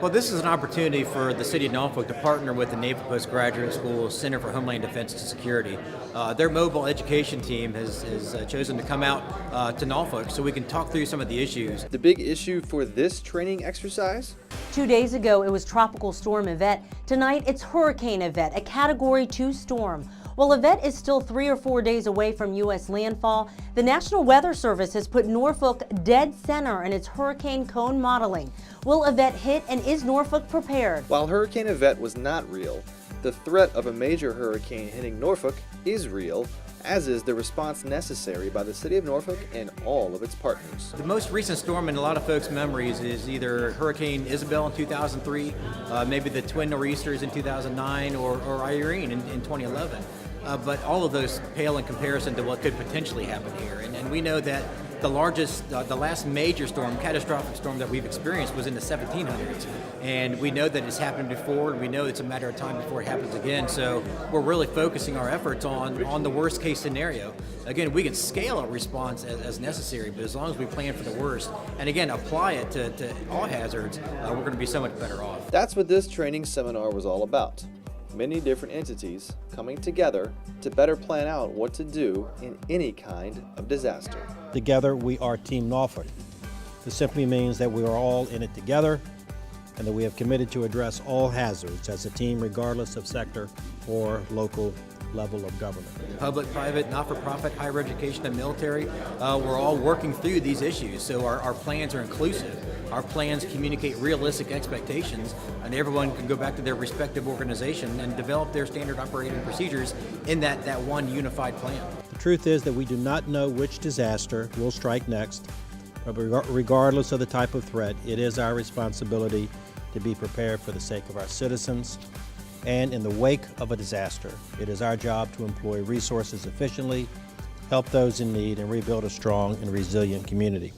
Well, this is an opportunity for the City of Norfolk to partner with the Naval Postgraduate School Center for Homeland Defense and Security. Their mobile education team has chosen to come out to Norfolk so we can talk through some of the issues. The big issue for this training exercise? 2 days ago, it was Tropical Storm Yvette. Tonight, it's Hurricane Yvette, a Category 2 storm. While Yvette is still 3 or 4 days away from U.S. landfall, the National Weather Service has put Norfolk dead center in its hurricane cone modeling. Will Yvette hit, and is Norfolk prepared? While Hurricane Yvette was not real, the threat of a major hurricane hitting Norfolk is real, as is the response necessary by the City of Norfolk and all of its partners. The most recent storm in a lot of folks' memories is either Hurricane Isabel in 2003, maybe the Twin Nor'easters in 2009, or Irene in 2011. But all of those pale in comparison to what could potentially happen here. And we know that the last major storm, catastrophic storm that we've experienced was in the 1700s. And we know that it's happened before, and we know it's a matter of time before it happens again. So we're really focusing our efforts on the worst case scenario. Again, we can scale a response as necessary, but as long as we plan for the worst, and again, apply it to all hazards, we're going to be so much better off. That's what this training seminar was all about. Many different entities coming together to better plan out what to do in any kind of disaster. Together, we are Team Norfolk. This simply means that we are all in it together and that we have committed to address all hazards as a team regardless of sector or local level of government. Public, private, not-for-profit, higher education, and military, we're all working through these issues, so our plans are inclusive. Our plans communicate realistic expectations, and everyone can go back to their respective organization and develop their standard operating procedures in that one unified plan. The truth is that we do not know which disaster will strike next, but regardless of the type of threat, it is our responsibility to be prepared for the sake of our citizens. And in the wake of a disaster, it is our job to employ resources efficiently, help those in need, and rebuild a strong and resilient community.